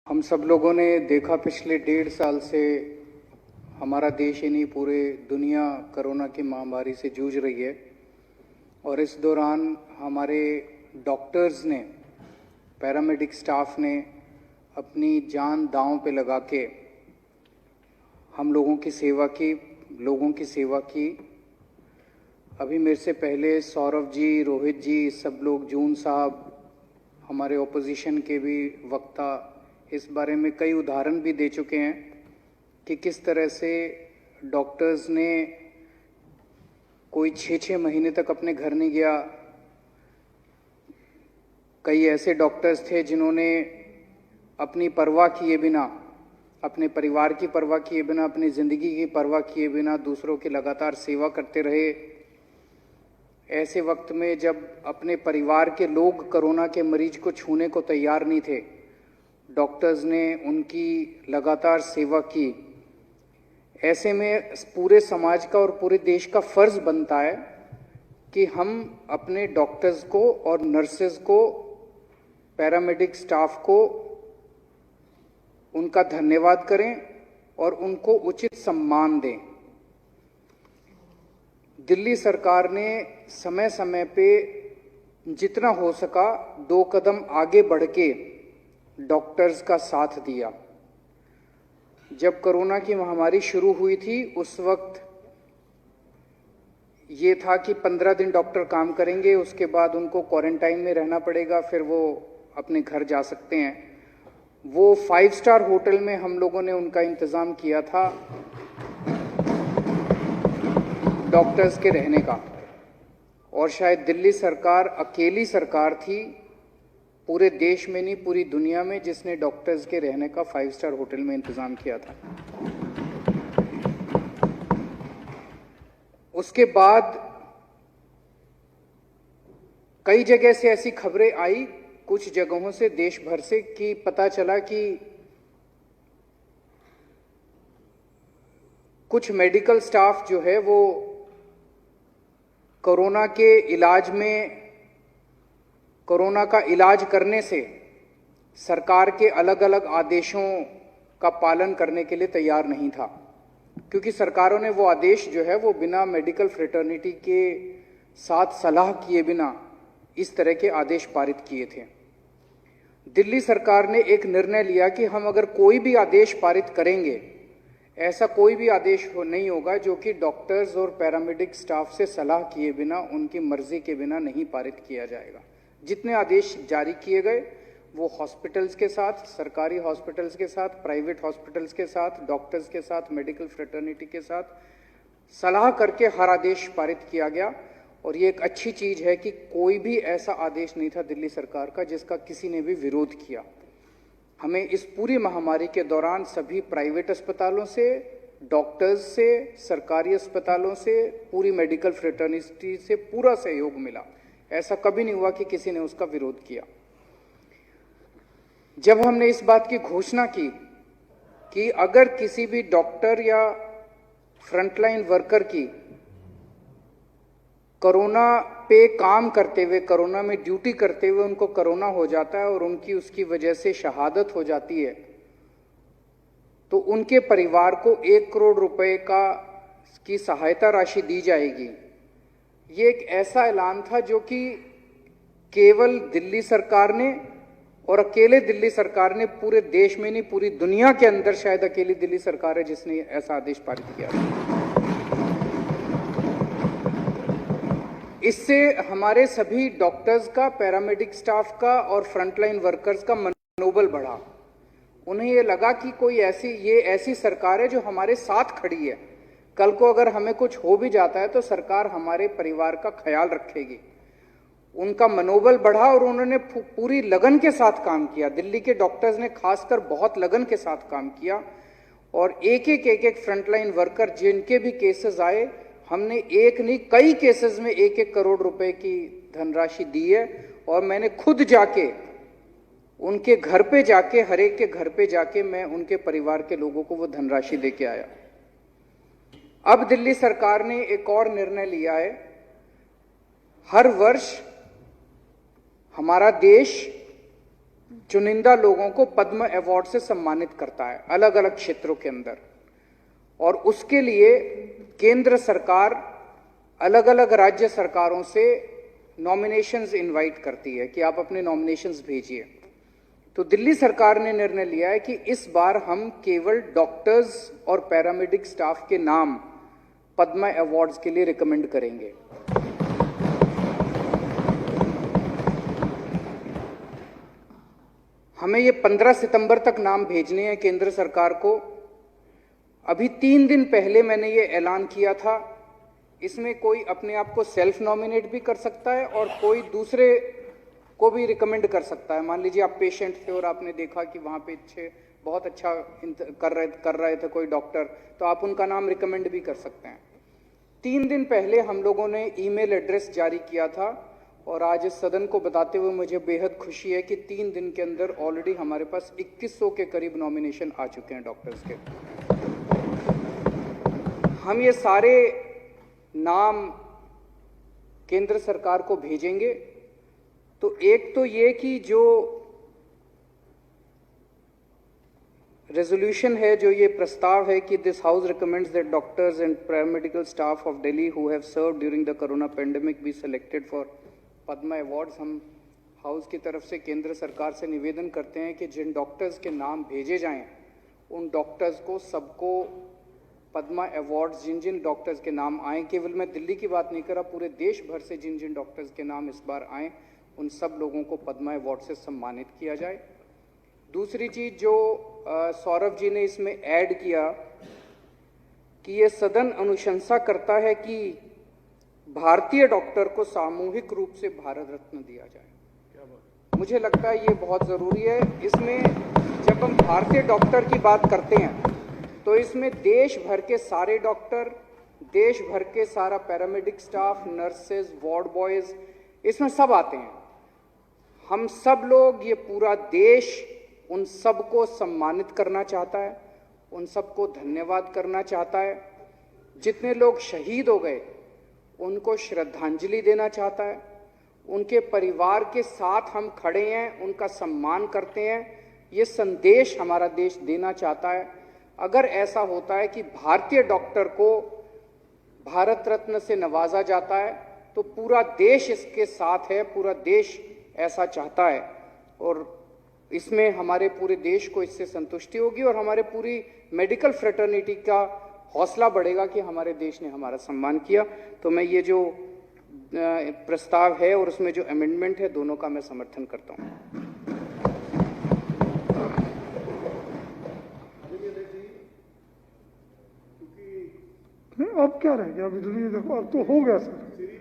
हम सब लोगों ने देखा पिछले 1.5 साल से हमारा देश ही नहीं पूरे दुनिया कोरोना की महामारी से जूझ रही है। और इस दौरान हमारे डॉक्टर्स ने, पैरामेडिक स्टाफ ने अपनी जान दांव पे लगा के हम लोगों की सेवा की, लोगों की सेवा की। अभी मेरे से पहले सौरभ जी, रोहित जी, सब लोग, जून साहब, हमारे ओपोजिशन के भी वक्ता इस बारे में कई उदाहरण भी दे चुके हैं कि किस तरह से डॉक्टर्स ने कोई 6-6 महीने तक अपने घर नहीं गया। कई ऐसे डॉक्टर्स थे जिन्होंने अपनी परवाह किए बिना, अपने परिवार की परवाह किए बिना, अपनी ज़िंदगी की परवाह किए बिना दूसरों की लगातार सेवा करते रहे। ऐसे वक्त में जब अपने परिवार के लोग कोरोना के मरीज को छूने को तैयार नहीं थे, डॉक्टर्स ने उनकी लगातार सेवा की। ऐसे में पूरे समाज का और पूरे देश का फर्ज बनता है कि हम अपने डॉक्टर्स को और नर्सेज को, पैरामेडिक स्टाफ को उनका धन्यवाद करें और उनको उचित सम्मान दें। दिल्ली सरकार ने समय समय पे जितना हो सका 2 कदम आगे बढ़ के डॉक्टर्स का साथ दिया। जब कोरोना की महामारी शुरू हुई थी उस वक्त ये था कि 15 दिन डॉक्टर काम करेंगे, उसके बाद उनको क्वारंटाइन में रहना पड़ेगा, फिर वो अपने घर जा सकते हैं। वो 5 स्टार होटल में हम लोगों ने उनका इंतज़ाम किया था डॉक्टर्स के रहने का। और शायद दिल्ली सरकार अकेली सरकार थी पूरे देश में नहीं, पूरी दुनिया में, जिसने डॉक्टर्स के रहने का 5 स्टार होटल में इंतज़ाम किया था। उसके बाद कई जगह से ऐसी खबरें आई, कुछ जगहों से, देश भर से, कि पता चला कि कुछ मेडिकल स्टाफ जो है वो कोरोना के इलाज में, कोरोना का इलाज करने से सरकार के अलग अलग आदेशों का पालन करने के लिए तैयार नहीं था, क्योंकि सरकारों ने वो आदेश जो है वो बिना मेडिकल फ्रेटर्निटी के साथ सलाह किए बिना इस तरह के आदेश पारित किए थे। दिल्ली सरकार ने एक निर्णय लिया कि हम अगर कोई भी आदेश पारित करेंगे, ऐसा कोई भी आदेश नहीं होगा जो कि डॉक्टर्स और पैरामेडिक स्टाफ से सलाह किए बिना, उनकी मर्जी के बिना नहीं पारित किया जाएगा। जितने आदेश जारी किए गए वो हॉस्पिटल्स के साथ, सरकारी हॉस्पिटल्स के साथ, प्राइवेट हॉस्पिटल्स के साथ, डॉक्टर्स के साथ, मेडिकल फ्रेटर्निटी के साथ सलाह करके हर आदेश पारित किया गया। और ये एक अच्छी चीज़ है कि कोई भी ऐसा आदेश नहीं था दिल्ली सरकार का जिसका किसी ने भी विरोध किया। हमें इस पूरी महामारी के दौरान सभी प्राइवेट अस्पतालों से, डॉक्टर्स से, सरकारी अस्पतालों से, पूरी मेडिकल फ्रेटर्निटी से पूरा सहयोग मिला। ऐसा कभी नहीं हुआ कि किसी ने उसका विरोध किया। जब हमने इस बात की घोषणा की कि अगर किसी भी डॉक्टर या फ्रंटलाइन वर्कर की कोरोना पे काम करते हुए, कोरोना में ड्यूटी करते हुए उनको कोरोना हो जाता है और उनकी उसकी वजह से शहादत हो जाती है, तो उनके परिवार को 1 करोड़ रुपए की सहायता राशि दी जाएगी। ये एक ऐसा ऐलान था जो कि केवल दिल्ली सरकार ने, और अकेले दिल्ली सरकार ने, पूरे देश में नहीं पूरी दुनिया के अंदर शायद अकेली दिल्ली सरकार है जिसने ऐसा आदेश पारित किया। इससे हमारे सभी डॉक्टर्स का, पैरामेडिक स्टाफ का और फ्रंटलाइन वर्कर्स का मनोबल बढ़ा। उन्हें ये लगा कि कोई ऐसी सरकार है जो हमारे साथ खड़ी है। कल को अगर हमें कुछ हो भी जाता है तो सरकार हमारे परिवार का ख्याल रखेगी। उनका मनोबल बढ़ा और उन्होंने पूरी लगन के साथ काम किया। दिल्ली के डॉक्टर्स ने खासकर बहुत लगन के साथ काम किया और एक फ्रंटलाइन वर्कर जिनके भी केसेस आए, हमने एक नहीं कई केसेस में 1-1 करोड़ रुपए की धनराशि दी है। और मैंने खुद जाके उनके घर पे जाके, हर एक के घर पे जाके मैं उनके परिवार के लोगों को वो धनराशि देके आया। अब दिल्ली सरकार ने एक और निर्णय लिया है। हर वर्ष हमारा देश चुनिंदा लोगों को पद्म अवार्ड से सम्मानित करता है अलग अलग क्षेत्रों के अंदर, और उसके लिए केंद्र सरकार अलग अलग राज्य सरकारों से नॉमिनेशंस इनवाइट करती है कि आप अपने नॉमिनेशंस भेजिए। तो दिल्ली सरकार ने निर्णय लिया है कि इस बार हम केवल डॉक्टर्स और पैरामेडिक स्टाफ के नाम पद्म अवार्ड्स के लिए रिकमेंड करेंगे। हमें ये 15 सितंबर तक नाम भेजने हैं केंद्र सरकार को। अभी 3 दिन पहले मैंने ये ऐलान किया था। इसमें कोई अपने आप को सेल्फ नॉमिनेट भी कर सकता है और कोई दूसरे को भी रिकमेंड कर सकता है। मान लीजिए आप पेशेंट थे और आपने देखा कि वहाँ पे बहुत अच्छा कर रहे थे कोई डॉक्टर, तो आप उनका नाम रिकमेंड भी कर सकते हैं। 3 दिन पहले हम लोगों ने ईमेल एड्रेस जारी किया था और आज इस सदन को बताते हुए मुझे बेहद खुशी है कि 3 दिन के अंदर ऑलरेडी हमारे पास 2100 के करीब नॉमिनेशन आ चुके हैं डॉक्टर्स के। हम ये सारे नाम केंद्र सरकार को भेजेंगे। तो एक तो ये कि जो रेजोल्यूशन है, जो ये प्रस्ताव है कि this house recommends that doctors and paramedical staff of Delhi who have served during the corona pandemic be selected for Padma awards. हम हाउस की तरफ से केंद्र सरकार से निवेदन करते हैं कि जिन डॉक्टर्स के नाम भेजे जाएं उन डॉक्टर्स को सबको पद्म अवार्ड्स, जिन जिन डॉक्टर्स के नाम आए, केवल मैं दिल्ली की बात नहीं कर रहा, पूरे देश भर से जिन जिन डॉक्टर्स के नाम इस बार आए उन सब लोगों को पद्म अवार्ड से सम्मानित किया जाए। दूसरी चीज जो सौरभ जी ने इसमें ऐड किया कि ये सदन अनुशंसा करता है कि भारतीय डॉक्टर को सामूहिक रूप से भारत रत्न दिया जाए। मुझे लगता है ये बहुत जरूरी है। इसमें जब हम भारतीय डॉक्टर की बात करते हैं तो इसमें देश भर के सारे डॉक्टर, देश भर के सारा paramedic staff, nurses, ward boys, इसमें सब आते हैं। हम सब लोग, ये पूरा देश उन सबको सम्मानित करना चाहता है, उन सबको धन्यवाद करना चाहता है। जितने लोग शहीद हो गए उनको श्रद्धांजलि देना चाहता है। उनके परिवार के साथ हम खड़े हैं, उनका सम्मान करते हैं, ये संदेश हमारा देश देना चाहता है। अगर ऐसा होता है कि भारतीय डॉक्टर को भारत रत्न से नवाजा जाता है तो पूरा देश इसके साथ है, पूरा देश ऐसा चाहता है और इसमें हमारे पूरे देश को इससे संतुष्टि होगी और हमारे पूरी मेडिकल फ्रेटर्निटी का हौसला बढ़ेगा कि हमारे देश ने हमारा सम्मान किया। तो मैं ये जो प्रस्ताव है और उसमें जो अमेंडमेंट है, दोनों का मैं समर्थन करता हूँ। अब क्या रह गया? अभी देखो, अब तो हो गया सर।